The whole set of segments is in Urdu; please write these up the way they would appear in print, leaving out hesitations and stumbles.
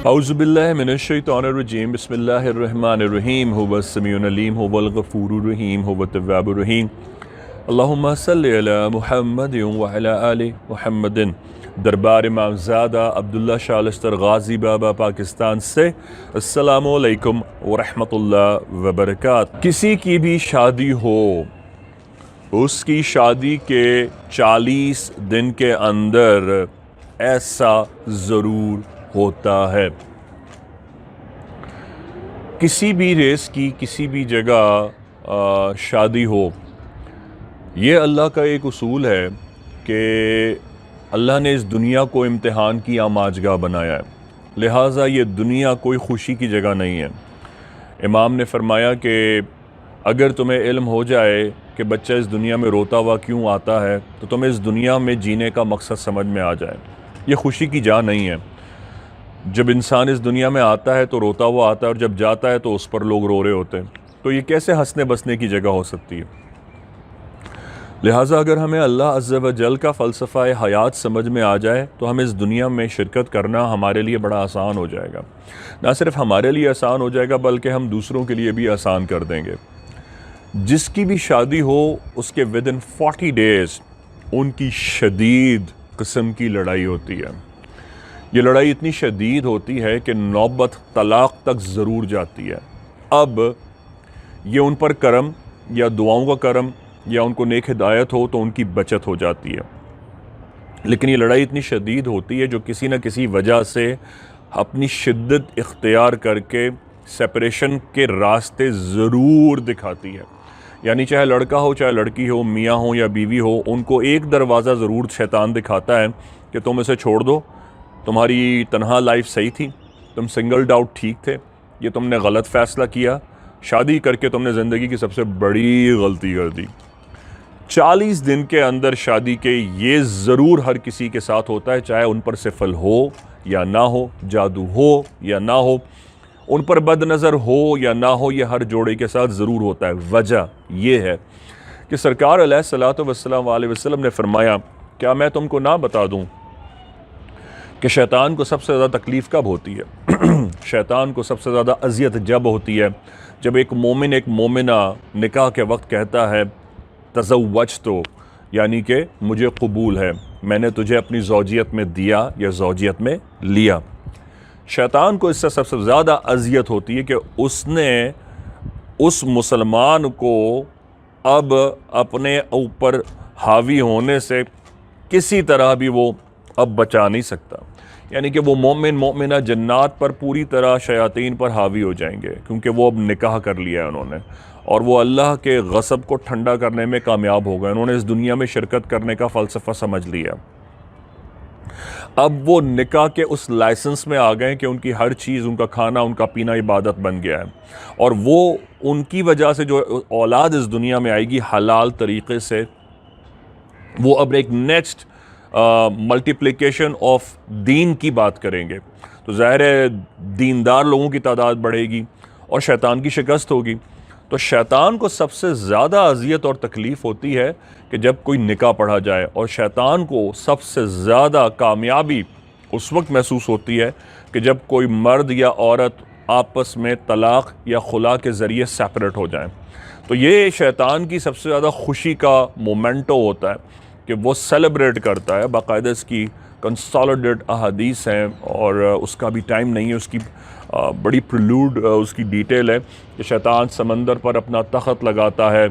اعوذ باللہ من الشیطان الرجیم بسم اللہ الرحمن الرحیم هو السمیع العلیم هو الغفور الرحیم هو التواب الرحیم اللہم صلی علی محمد وعلی آل محمد۔ دربار امامزادہ عبداللہ شالستر غازی بابا پاکستان سے السلام علیکم ورحمۃ اللہ وبرکاتہ۔ کسی کی بھی شادی ہو، اس کی شادی کے 40 دن کے اندر ایسا ضرور ہوتا ہے۔ کسی بھی ریس کی کسی بھی جگہ شادی ہو، یہ اللہ کا ایک اصول ہے کہ اللہ نے اس دنیا کو امتحان کی آماجگاہ بنایا ہے، لہٰذا یہ دنیا کوئی خوشی کی جگہ نہیں ہے۔ امام نے فرمایا کہ اگر تمہیں علم ہو جائے کہ بچہ اس دنیا میں روتا ہوا کیوں آتا ہے تو تمہیں اس دنیا میں جینے کا مقصد سمجھ میں آ جائے۔ یہ خوشی کی جگہ نہیں ہے۔ جب انسان اس دنیا میں آتا ہے تو روتا ہوا آتا ہے، اور جب جاتا ہے تو اس پر لوگ رو رہے ہوتے ہیں، تو یہ کیسے ہنسنے بسنے کی جگہ ہو سکتی ہے؟ لہٰذا اگر ہمیں اللہ عز و جل کا فلسفہ حیات سمجھ میں آ جائے تو ہمیں اس دنیا میں شرکت کرنا ہمارے لیے بڑا آسان ہو جائے گا۔ نہ صرف ہمارے لیے آسان ہو جائے گا بلکہ ہم دوسروں کے لیے بھی آسان کر دیں گے۔ جس کی بھی شادی ہو، اس کے ودن 40 ڈیز ان کی شدید قسم کی لڑائی ہوتی ہے۔ یہ لڑائی اتنی شدید ہوتی ہے کہ نوبت طلاق تک ضرور جاتی ہے۔ اب یہ ان پر کرم یا دعاؤں کا کرم یا ان کو نیک ہدایت ہو تو ان کی بچت ہو جاتی ہے، لیکن یہ لڑائی اتنی شدید ہوتی ہے جو کسی نہ کسی وجہ سے اپنی شدت اختیار کر کے سیپریشن کے راستے ضرور دکھاتی ہے۔ یعنی چاہے لڑکا ہو چاہے لڑکی ہو، میاں ہو یا بیوی ہو، ان کو ایک دروازہ ضرور شیطان دکھاتا ہے کہ تم اسے چھوڑ دو، تمہاری تنہا لائف صحیح تھی، تم سنگل ڈاؤٹ ٹھیک تھے، یہ تم نے غلط فیصلہ کیا، شادی کر کے تم نے زندگی کی سب سے بڑی غلطی کر دی۔ 40 دن کے اندر شادی کے یہ ضرور ہر کسی کے ساتھ ہوتا ہے، چاہے ان پر سفل ہو یا نہ ہو، جادو ہو یا نہ ہو، ان پر بد نظر ہو یا نہ ہو، یہ ہر جوڑے کے ساتھ ضرور ہوتا ہے۔ وجہ یہ ہے کہ سرکار علیہ الصلوۃ والسلام علیہ وسلم نے فرمایا، کیا میں تم کو نہ بتا دوں کہ شیطان کو سب سے زیادہ تکلیف کب ہوتی ہے؟ شیطان کو سب سے زیادہ اذیت جب ہوتی ہے جب ایک مومن ایک مومنہ نکاح کے وقت کہتا ہے تزوجتو، یعنی کہ مجھے قبول ہے، میں نے تجھے اپنی زوجیت میں دیا یا زوجیت میں لیا۔ شیطان کو اس سے سب سے زیادہ اذیت ہوتی ہے کہ اس نے اس مسلمان کو اب اپنے اوپر حاوی ہونے سے کسی طرح بھی وہ اب بچا نہیں سکتا۔ یعنی کہ وہ مومن مومنہ جنات پر پوری طرح شیاطین پر حاوی ہو جائیں گے، کیونکہ وہ اب نکاح کر لیا ہے انہوں نے، اور وہ اللہ کے غضب کو ٹھنڈا کرنے میں کامیاب ہو گئے۔ انہوں نے اس دنیا میں شرکت کرنے کا فلسفہ سمجھ لیا۔ اب وہ نکاح کے اس لائسنس میں آ گئے کہ ان کی ہر چیز، ان کا کھانا ان کا پینا عبادت بن گیا ہے، اور وہ ان کی وجہ سے جو اولاد اس دنیا میں آئے گی حلال طریقے سے، وہ اب ایک نیکسٹ ملٹیپلیکیشن آف دین کی بات کریں گے، تو ظاہر ہے دیندار لوگوں کی تعداد بڑھے گی اور شیطان کی شکست ہوگی۔ تو شیطان کو سب سے زیادہ اذیت اور تکلیف ہوتی ہے کہ جب کوئی نکاح پڑھا جائے، اور شیطان کو سب سے زیادہ کامیابی اس وقت محسوس ہوتی ہے کہ جب کوئی مرد یا عورت آپس میں طلاق یا خلا کے ذریعے سیپریٹ ہو جائیں۔ تو یہ شیطان کی سب سے زیادہ خوشی کا مومنٹو ہوتا ہے کہ وہ سیلیبریٹ کرتا ہے، باقاعدہ اس کی کنسالیڈیٹ احادیث ہیں، اور اس کا بھی ٹائم نہیں ہے، اس کی بڑی پریلوڈ اس کی ڈیٹیل ہے کہ شیطان سمندر پر اپنا تخت لگاتا ہے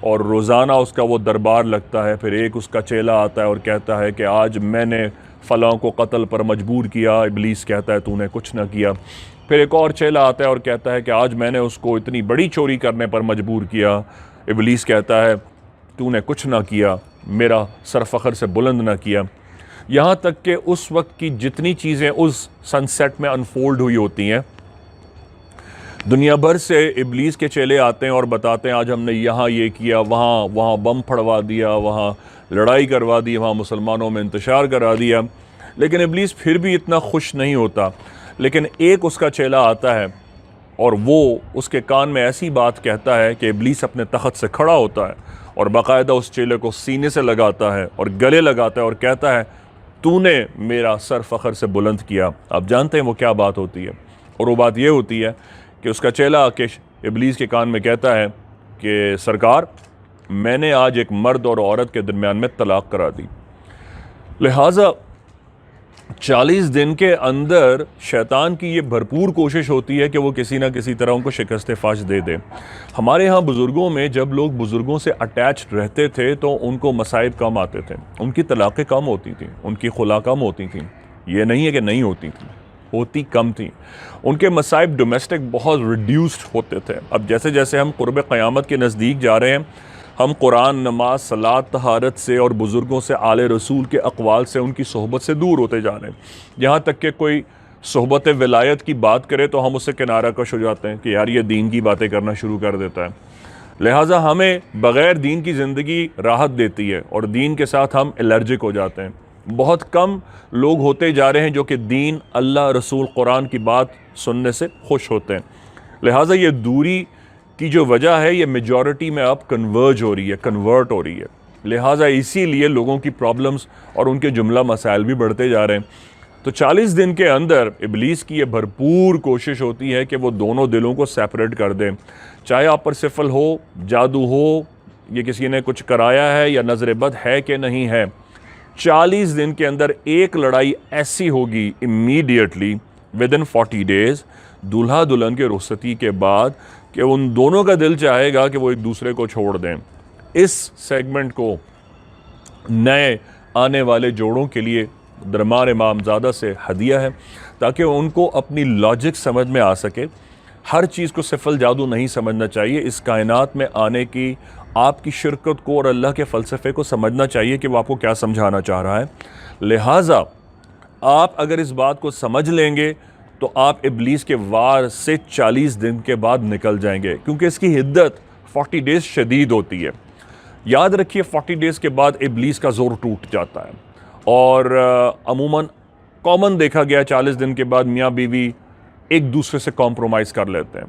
اور روزانہ اس کا وہ دربار لگتا ہے، پھر ایک اس کا چیلا آتا ہے اور کہتا ہے کہ آج میں نے فلاں کو قتل پر مجبور کیا، ابلیس کہتا ہے تو نے کچھ نہ کیا۔ پھر ایک اور چیلا آتا ہے اور کہتا ہے کہ آج میں نے اس کو اتنی بڑی چوری کرنے پر مجبور کیا، ابلیس کہتا ہے تو نے کچھ نہ کیا، میرا سر فخر سے بلند نہ کیا۔ یہاں تک کہ اس وقت کی جتنی چیزیں اس سن سیٹ میں انفولڈ ہوئی ہوتی ہیں، دنیا بھر سے ابلیس کے چیلے آتے ہیں اور بتاتے ہیں آج ہم نے یہاں یہ کیا، وہاں بم پھڑوا دیا، وہاں لڑائی کروا دی، وہاں مسلمانوں میں انتشار کرا دیا، لیکن ابلیس پھر بھی اتنا خوش نہیں ہوتا۔ لیکن ایک اس کا چیلا آتا ہے اور وہ اس کے کان میں ایسی بات کہتا ہے کہ ابلیس اپنے تخت سے کھڑا ہوتا ہے اور باقاعدہ اس چیلے کو سینے سے لگاتا ہے اور گلے لگاتا ہے اور کہتا ہے تو نے میرا سر فخر سے بلند کیا. آپ جانتے ہیں وہ کیا بات ہوتی ہے, اور وہ بات یہ ہوتی ہے کہ اس کا چیلا آ کے ابلیس کے کان میں کہتا ہے کہ سرکار میں نے آج ایک مرد اور عورت کے درمیان میں طلاق کرا دی, لہٰذا 40 دن کے اندر شیطان کی یہ بھرپور کوشش ہوتی ہے کہ وہ کسی نہ کسی طرح ان کو شکست فاش دے دے. ہمارے ہاں بزرگوں میں جب لوگ بزرگوں سے اٹیچ رہتے تھے تو ان کو مصائب کم آتے تھے, ان کی طلاقیں کم ہوتی تھیں, ان کی خلا کم ہوتی تھیں. یہ نہیں ہے کہ نہیں ہوتی تھیں, ہوتی کم تھیں. ان کے مصائب ڈومیسٹک بہت ریڈیوسڈ ہوتے تھے. اب جیسے جیسے ہم قرب قیامت کے نزدیک جا رہے ہیں, ہم قرآن, نماز, صلاۃ, طہارت سے اور بزرگوں سے, آل رسول کے اقوال سے, ان کی صحبت سے دور ہوتے جا رہے ہیں. یہاں تک کہ کوئی صحبت ولایت کی بات کرے تو ہم اس سے کنارہ کش ہو جاتے ہیں کہ یار یہ دین کی باتیں کرنا شروع کر دیتا ہے. لہٰذا ہمیں بغیر دین کی زندگی راحت دیتی ہے اور دین کے ساتھ ہم الرجک ہو جاتے ہیں. بہت کم لوگ ہوتے جا رہے ہیں جو کہ دین, اللہ, رسول, قرآن کی بات سننے سے خوش ہوتے ہیں. لہٰذا یہ دوری کی جو وجہ ہے یہ میجورٹی میں اب کنورٹ ہو رہی ہے. لہٰذا اسی لیے لوگوں کی پرابلمز اور ان کے جملہ مسائل بھی بڑھتے جا رہے ہیں. تو 40 دن کے اندر ابلیس کی یہ بھرپور کوشش ہوتی ہے کہ وہ دونوں دلوں کو سیپریٹ کر دیں, چاہے آپ پر سفل ہو, جادو ہو, یہ کسی نے کچھ کرایا ہے یا نظر بد ہے کہ نہیں ہے. 40 دن کے اندر ایک لڑائی ایسی ہوگی امیڈیٹلی ودن 40 days, دولہا دلہن کے رخصتی کے بعد, کہ ان دونوں کا دل چاہے گا کہ وہ ایک دوسرے کو چھوڑ دیں. اس سیگمنٹ کو نئے آنے والے جوڑوں کے لیے دربار امامزادہ سے ہدیہ ہے, تاکہ ان کو اپنی لاجک سمجھ میں آ سکے. ہر چیز کو سفل جادو نہیں سمجھنا چاہیے. اس کائنات میں آنے کی آپ کی شرکت کو اور اللہ کے فلسفے کو سمجھنا چاہیے کہ وہ آپ کو کیا سمجھانا چاہ رہا ہے. لہٰذا آپ اگر اس بات کو سمجھ لیں گے تو آپ ابلیس کے وار سے 40 دن کے بعد نکل جائیں گے, کیونکہ اس کی حدت 40 days شدید ہوتی ہے. یاد رکھیے 40 days کے بعد ابلیس کا زور ٹوٹ جاتا ہے, اور عموماً کامن دیکھا گیا 40 دن کے بعد میاں بیوی ایک دوسرے سے کمپرومائز کر لیتے ہیں.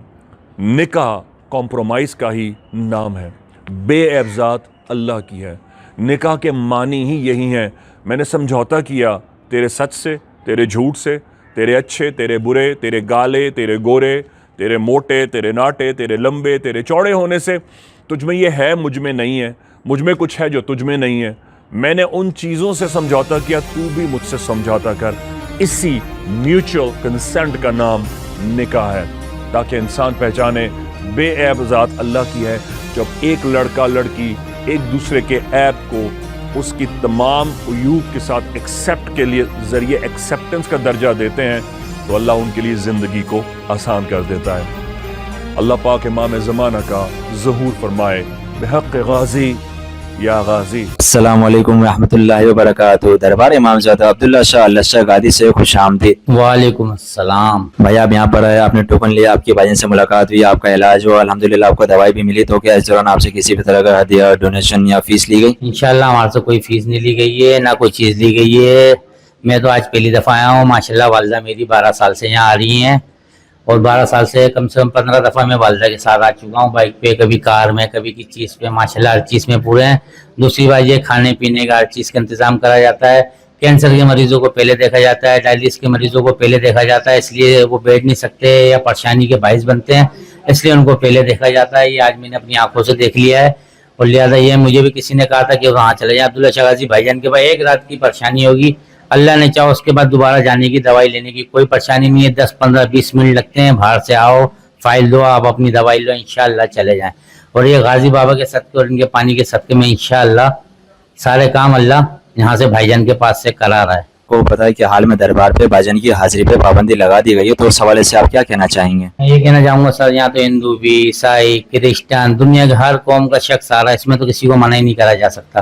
نکاح کمپرومائز کا ہی نام ہے, بے عیب ذات اللہ کی ہے. نکاح کے معنی ہی یہی ہیں, میں نے سمجھوتا کیا تیرے سچ سے, تیرے جھوٹ سے, تیرے اچھے, تیرے برے, تیرے گالے, تیرے گورے, تیرے موٹے, تیرے ناٹے, تیرے لمبے, تیرے چوڑے ہونے سے. تجھ میں یہ ہے, مجھ میں نہیں ہے, مجھ میں کچھ ہے جو تجھ میں نہیں ہے. میں نے ان چیزوں سے سمجھوتا کیا, تو بھی مجھ سے سمجھوتا کر. اسی میوچل کنسنٹ کا نام نکاح ہے, تاکہ انسان پہچانے بے عیب ذات اللہ کی ہے. جب ایک لڑکا لڑکی ایک دوسرے کے عیب کو اس کی تمام عیوب کے ساتھ ایکسیپٹ کے لیے ذریعے ایکسیپٹنس کا درجہ دیتے ہیں تو اللہ ان کے لیے زندگی کو آسان کر دیتا ہے. اللہ پاک امام زمانہ کا ظہور فرمائے بحق غازی یا غازی. السلام علیکم ورحمۃ اللہ وبرکاتہ. دربار امامزادہ عبداللہ شاہ اللہ شاہ گادی سے خوش آمدید. وعلیکم السلام. بھائی آپ یہاں پر آئے, آپ نے ٹوکن لیا, آپ کے بھائی سے ملاقات ہوئی, آپ کا علاج ہوا, الحمدللہ آپ کو دوائی بھی ملی, تو کیا اس دوران آپ سے کسی بھی طرح کا ہدیہ, ڈونیشن یا فیس لی گئی؟ انشاءاللہ ہمارے سے کوئی فیس نہیں لی گئی ہے, نہ کوئی چیز لی گئی ہے. میں تو آج پہلی دفعہ آیا ہوں. ماشاءاللہ والدہ میری 12 سال سے یہاں آ رہی ہیں, اور 12 سال سے کم 15 دفعہ میں والدہ کے ساتھ آ چکا ہوں, بائک پہ, کبھی کار میں, کبھی کسی چیز پہ. ماشاءاللہ ہر چیز میں پورے ہیں. دوسری بات یہ کھانے پینے کا ہر چیز کا انتظام کرا جاتا ہے. کینسر کے مریضوں کو پہلے دیکھا جاتا ہے, ڈائلسس کے مریضوں کو پہلے دیکھا جاتا ہے, اس لیے وہ بیٹھ نہیں سکتے یا پریشانی کے باعث بنتے ہیں, اس لیے ان کو پہلے دیکھا جاتا ہے. یہ آج میں نے اپنی آنکھوں سے دیکھ لیا ہے, اور لہٰذا یہ مجھے بھی کسی نے کہا تھا کہ وہاں چلے جائیں عبداللہ شاہ غازی بھائی جان کے پاس. ایک رات کی پریشانی ہوگی, اللہ نے چاہو اس کے بعد دوبارہ جانے کی, دوائی لینے کی کوئی پریشانی نہیں ہے. 10 15 20 منٹ لگتے ہیں, باہر سے آؤ, فائل دو, آپ اپنی دوائی لو, انشاءاللہ چلے جائیں. اور یہ غازی بابا کے صدقے اور ان کے پانی کے صدقے میں انشاءاللہ سارے کام اللہ یہاں سے بھائی جان کے پاس سے کرا رہا ہے. کو پتا ہے کہ حال میں دربار پہ بھائی جان کی حاضری پہ پابندی لگا دی گئی ہے, تو اس حوالے سے آپ کیا کہنا چاہیں گے؟ میں یہ کہنا چاہوں گا سر, یہاں تو ہندو بھی, عیسائی, کرسچن, دنیا کے ہر قوم کا شخص آ رہا ہے, اس میں تو کسی کو منع ہی نہیں کرا جا سکتا.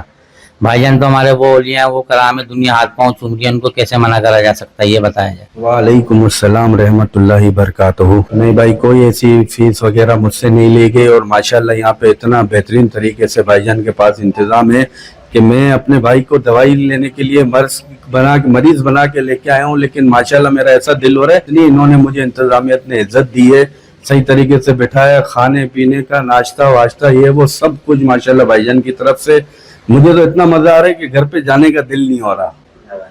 بھائی جان تو ہمارے وہ اولیاء ہیں, وہ کرام ہے, دنیا ہاتھ پاؤں چوم رہی ہے, ان کو کیسے منع کرا جا سکتا ہے, یہ بتایا جائے. وعلیکم السلام رحمۃ اللہ وبرکاتہ. نہیں بھائی, کوئی ایسی فیس وغیرہ مجھ سے نہیں لی گئی, اور ماشاءاللہ یہاں پہ اتنا بہترین طریقے سے بھائی جان کے پاس انتظام ہے کہ میں اپنے بھائی کو دوائی لینے کے لیے مریض بنا کے لے کے آیا ہوں. لیکن ماشاءاللہ میرا ایسا دل ہو رہا ہے, اتنی انہوں نے مجھے انتظامیت نے عزت دی ہے, صحیح طریقے سے بٹھایا, کھانے پینے کا ناشتہ واشتہ یہ وہ سب کچھ ماشاءاللہ بھائی جان کی طرف سے. مجھے تو اتنا مزہ آ رہا ہے کہ گھر پہ جانے کا دل نہیں ہو رہا.